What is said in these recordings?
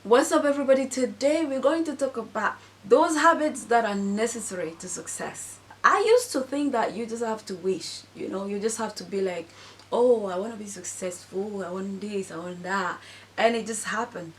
What's up, everybody? Today we're going to talk about those habits that are necessary to success. I used to think that you just have to wish, you just have to be like, oh, I want to be successful, I want this, I want that, and it just happened.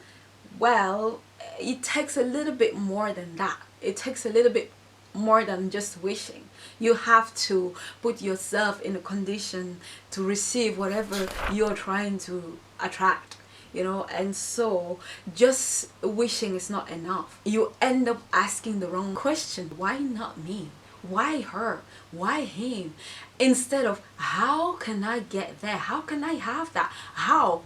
Well, it takes a little bit more than that. It takes a little bit more than just wishing. You have to put yourself in a condition to receive whatever you're trying to attract, and so just wishing is not enough. You end up asking the wrong question. Why not me? Why her? Why him? Instead of how can I get there? How can I have that? How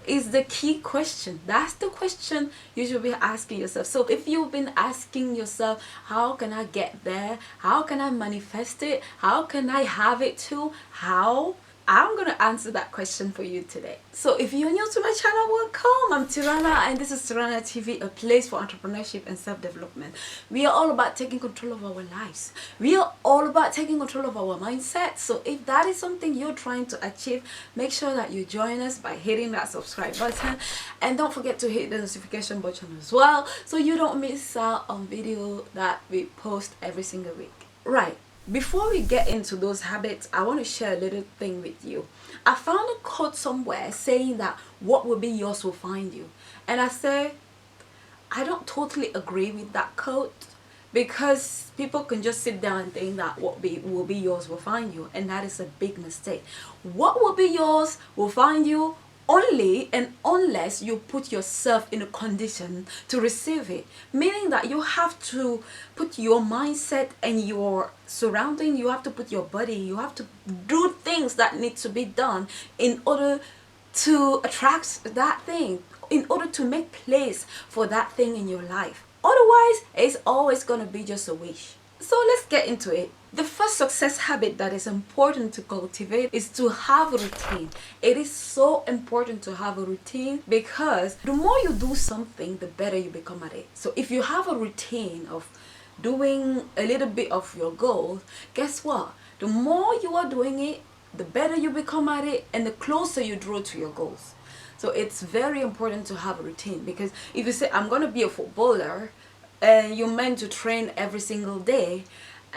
is the key question. That's the question you should be asking yourself. So if you've been asking yourself, how can I get there? How can I manifest it? How can I have it too? How? I'm going to answer that question for you today. So if you're new to my channel, welcome. I'm Tirana and this is Tirana TV, a place for entrepreneurship and self-development. We are all about taking control of our lives. We are all about taking control of our mindset. So if that is something you're trying to achieve, make sure that you join us by hitting that subscribe button. And don't forget to hit the notification button as well, so you don't miss out on video that we post every single week. Right. Before we get into those habits, I want to share a little thing with you. I found a quote somewhere saying that what will be yours will find you. And I say, I don't totally agree with that quote, because people can just sit down and think that what will be yours will find you. And that is a big mistake. What will be yours will find you only and unless you put yourself in a condition to receive it, meaning that you have to put your mindset and your surrounding, you have to put your body, you have to do things that need to be done in order to attract that thing, in order to make place for that thing in your life. Otherwise, it's always going to be just a wish. So let's get into it. The first success habit that is important to cultivate is to have a routine. It is so important to have a routine, because the more you do something, the better you become at it. So if you have a routine of doing a little bit of your goals, guess what? The more you are doing it, the better you become at it, and the closer you draw to your goals. So it's very important to have a routine, because if you say, I'm going to be a footballer, and you're meant to train every single day,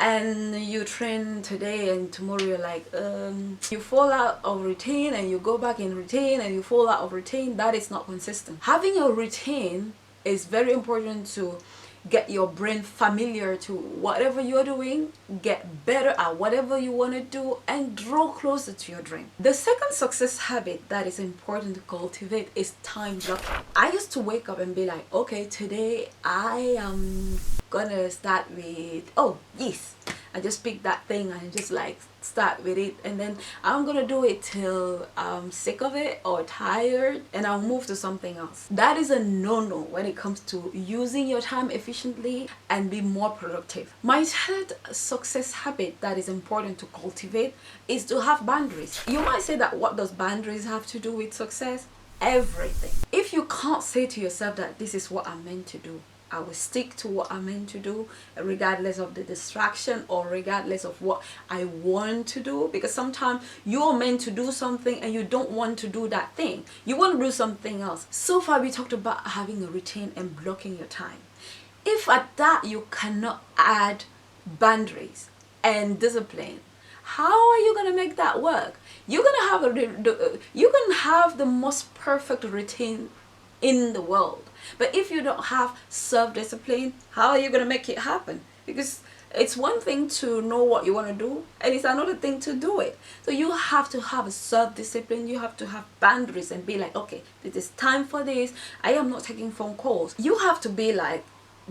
and you train today and tomorrow you're like, you fall out of routine and you go back in routine and you fall out of routine, that is not consistent. Having a routine is very important to get your brain familiar to whatever you're doing, get better at whatever you want to do, and draw closer to your dream. The second success habit that is important to cultivate is time blocking. I used to wake up and be like, okay, today I am gonna start with, oh yes, I just pick that thing and just like start with it, and then I'm gonna do it till I'm sick of it or tired, and I'll move to something else. That is a no-no when it comes to using your time efficiently and be more productive. My third success habit that is important to cultivate is to have boundaries. You might say that, what does boundaries have to do with success? Everything. If you can't say to yourself that this is what I'm meant to do, I will stick to what I'm meant to do, regardless of the distraction or regardless of what I want to do. Because sometimes you're meant to do something and you don't want to do that thing. You want to do something else. So far we talked about having a routine and blocking your time. If at that you cannot add boundaries and discipline, how are you going to make that work? You're going to have you can have the most perfect routine in the world, but if you don't have self-discipline, how are you going to make it happen? Because it's one thing to know what you want to do, and it's another thing to do it. So you have to have a self-discipline. You have to have boundaries and be like, okay, it is time for this. I am not taking phone calls. You have to be like,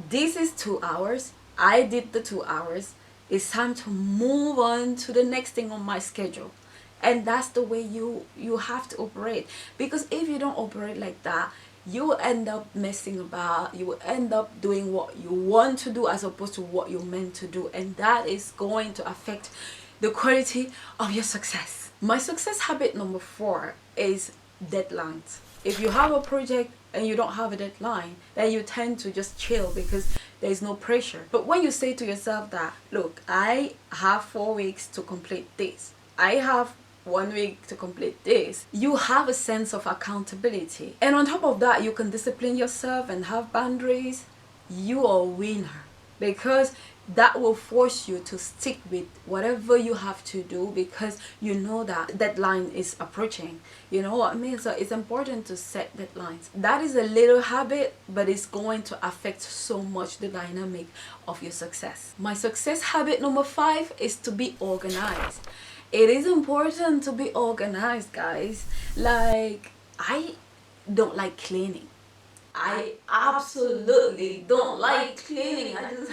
this is 2 hours. I did the 2 hours. It's time to move on to the next thing on my schedule. And that's the way you have to operate. Because if you don't operate like that, you will end up messing about. You will end up doing what you want to do as opposed to what you're meant to do, and that is going to affect the quality of your success. My success habit number 4 is deadlines. If you have a project and you don't have a deadline, then you tend to just chill because there is no pressure. But when you say to yourself that, look, I have 4 weeks to complete this, I have 1 week to complete this. You have a sense of accountability, and on top of that, you can discipline yourself and have boundaries. You are a winner, because that will force you to stick with whatever you have to do, because you know that deadline is approaching. You know what I mean? So it's important to set deadlines. That is a little habit, but it's going to affect so much the dynamic of your success. My success habit number 5 is to be organized. It is important to be organized, guys. Like, I don't like cleaning. I absolutely don't like cleaning. I just,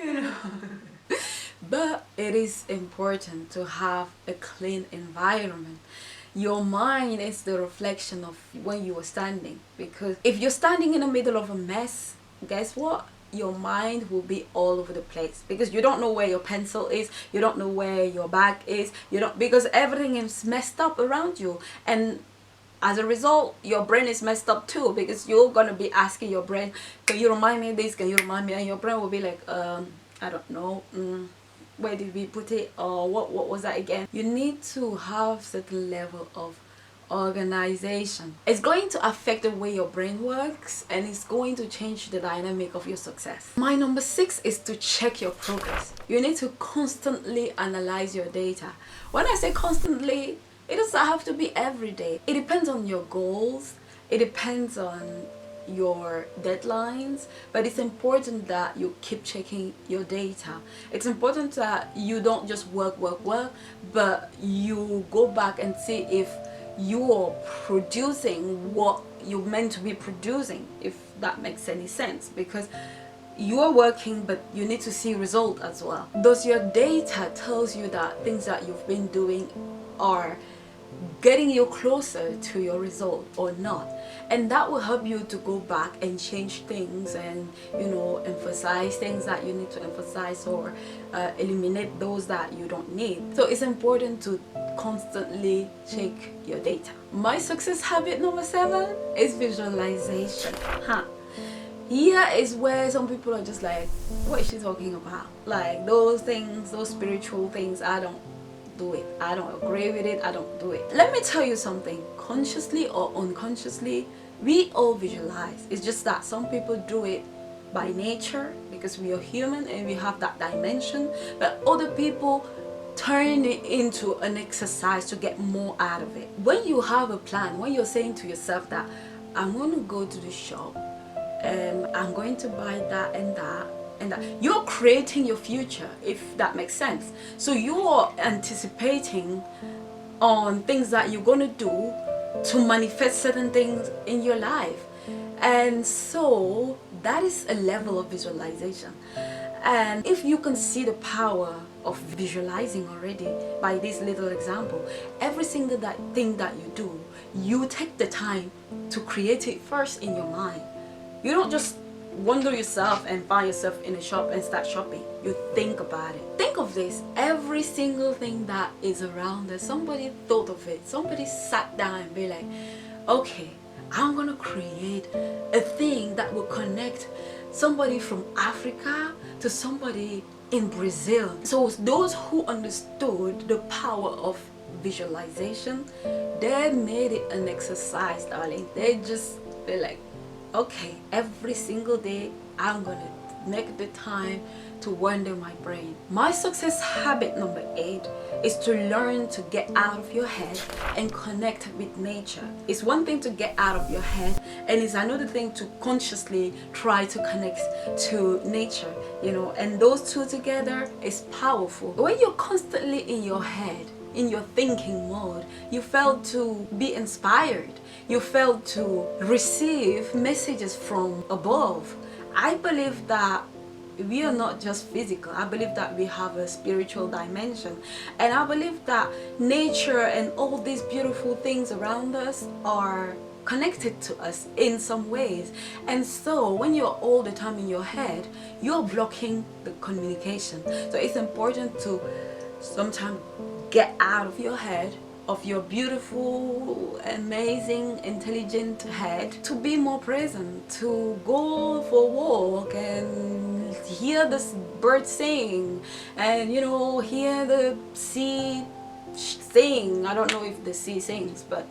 you know. But it is important to have a clean environment. Your mind is the reflection of when you are standing. Because if you're standing in the middle of a mess, guess what? Your mind will be all over the place, because you don't know where your pencil is, you don't know where your bag is, you don't, because everything is messed up around you. And as a result, your brain is messed up too, because you're gonna be asking your brain, can you remind me of this, can you remind me, and your brain will be like, I don't know, where did we put it, or what was that again? You need to have certain level of organization. It's going to affect the way your brain works, and it's going to change the dynamic of your success. My number 6 is to check your progress. You need to constantly analyze your data. When I say constantly, it doesn't have to be every day. It depends on your goals. It depends on your deadlines, but it's important that you keep checking your data. It's important that you don't just work, but you go back and see if you're producing what you're meant to be producing, if that makes any sense, because you're working, but you need to see result as well. Does your data tells you that things that you've been doing are getting you closer to your result or not? And that will help you to go back and change things, and emphasize things that you need to emphasize, or eliminate those that you don't need. So it's important to constantly check your data. My success habit number 7 is visualization. Here is where some people are just like, what is she talking about? Like, those things, those spiritual things, I don't do it. I don't agree with it. I don't do it. Let me tell you something. Consciously or unconsciously, we all visualize. It's just that some people do it by nature, because we are human and we have that dimension, but other people turn it into an exercise to get more out of it. When you have a plan, when you're saying to yourself that I'm going to go to the shop and I'm going to buy that and that and that, you're creating your future, if that makes sense. So you're anticipating on things that you're going to do to manifest certain things in your life. And so that is a level of visualization. And if you can see the power of visualizing already by this little example, every single thing that you do, you take the time to create it first in your mind. You don't just wander yourself and find yourself in a shop and start shopping. You think about it. Think of this. Every single thing that is around us, somebody thought of it. Somebody sat down and be like, okay, I'm gonna create a thing that will connect somebody from Africa to somebody in Brazil. So those who understood the power of visualization, they made it an exercise, darling. They just be like, okay, every single day I'm gonna make the time to wander my brain. My success habit number 8 is to learn to get out of your head and connect with nature. It's one thing to get out of your head, and it's another thing to consciously try to connect to nature, and those two together is powerful. When you're constantly in your head, in your thinking mode, you fail to be inspired. You fail to receive messages from above. I believe that we are not just physical. I believe that we have a spiritual dimension, and I believe that nature and all these beautiful things around us are connected to us in some ways. And so when you're all the time in your head, you're blocking the communication. So it's important to sometimes get out of your head, of your beautiful, amazing, intelligent head, to be more present, to go for a walk and hear the birds sing, and hear the sea sing. I don't know if the sea sings, but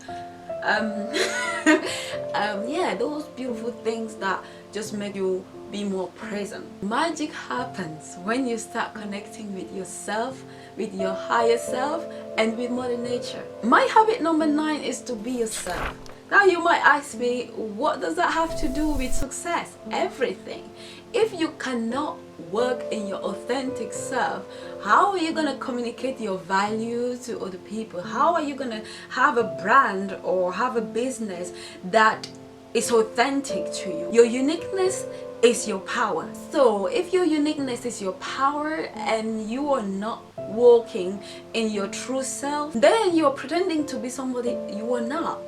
yeah, those beautiful things that just make you be more present. Magic happens when you start connecting with yourself, with your higher self, and with Mother Nature. My habit number 9 is to be yourself. Now you might ask me, what does that have to do with success? Everything. If you cannot work in your authentic self, how are you going to communicate your value to other people? How are you going to have a brand or have a business that is authentic to you? Your uniqueness is your power. So if your uniqueness is your power and you are not walking in your true self, then you're pretending to be somebody you are not,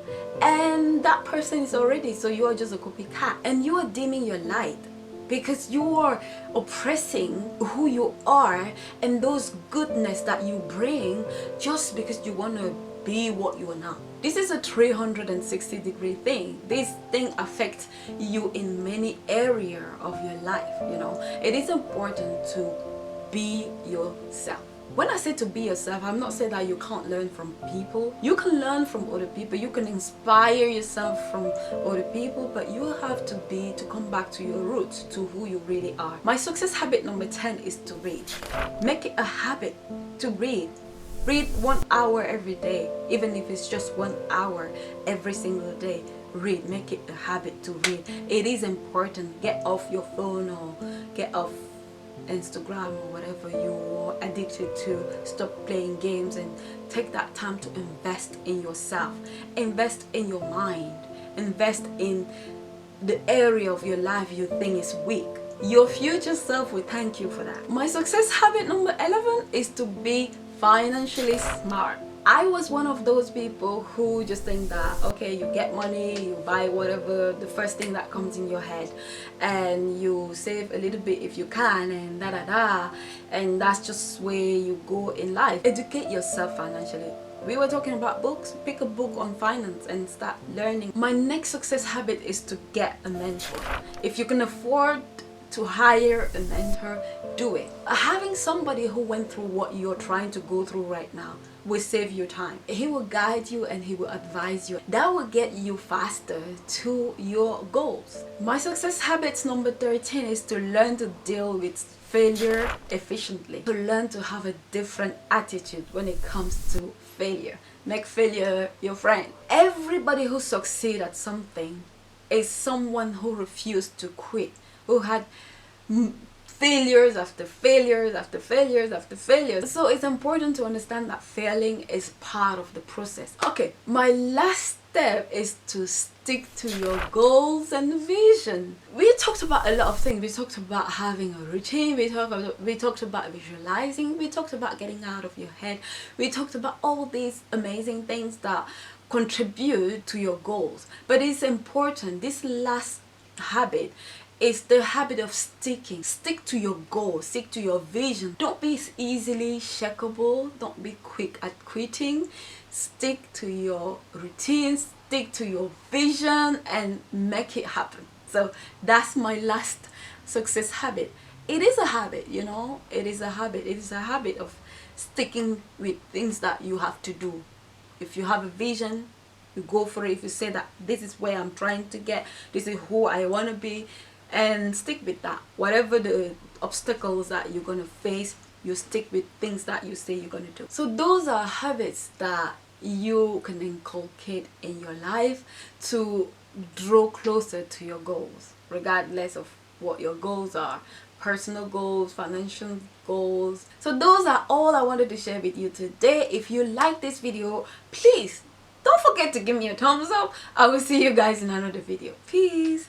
and that person is already, so you are just a copycat, and you are dimming your light because you are oppressing who you are and those goodness that you bring just because you want to be what you are not. This is a 360-degree thing. This thing affects you in many areas of your life. You know, it is important to be yourself. When I say to be yourself, I'm not saying that you can't learn from people. You can learn from other people. You can inspire yourself from other people, but you have to come back to your roots, to who you really are. My success habit number 10 is to read. Make it a habit to read. Read 1 hour every day, even if it's just 1 hour every single day. Read. Make it a habit to read. It is important. Get off your phone or get off Instagram or whatever you're addicted to. Stop playing games and take that time to invest in yourself. Invest in your mind. Invest in the area of your life you think is weak. Your future self will thank you for that. My success habit number 11 is to be financially smart. I was one of those people who just think that, okay, you get money, you buy whatever, the first thing that comes in your head, and you save a little bit if you can, and da da da, and that's just where you go in life. Educate yourself financially. We were talking about books. Pick a book on finance and start learning. My next success habit is to get a mentor. If you can afford to hire a mentor, do it. Having somebody who went through what you're trying to go through right now will save you time. He will guide you and he will advise you. That will get you faster to your goals. My success habits number 13 is to learn to deal with failure efficiently. To learn to have a different attitude when it comes to failure. Make failure your friend. Everybody who succeeds at something is someone who refused to quit, who had failures after failures after failures after failures. So it's important to understand that failing is part of the process. Okay, my last step is to stick to your goals and vision. We talked about a lot of things. We talked about having a routine. We talked about visualizing. We talked about getting out of your head. We talked about all these amazing things that contribute to your goals. But it's important, this last habit is the habit of sticking. Stick to your goal, stick to your vision. Don't be easily shakable. Don't be quick at quitting. Stick to your routine, stick to your vision, and make it happen. So that's my last success habit. It is a habit, you know, it is a habit. It is a habit of sticking with things that you have to do. If you have a vision, you go for it. If you say that this is where I'm trying to get, this is who I want to be, and stick with that. Whatever the obstacles that you're gonna face, you stick with things that you say you're gonna do. So those are habits that you can inculcate in your life to draw closer to your goals, regardless of what your goals are. Personal goals, financial goals. So those are all I wanted to share with you today. If you like this video, please don't forget to give me a thumbs up. I will see you guys in another video. Peace.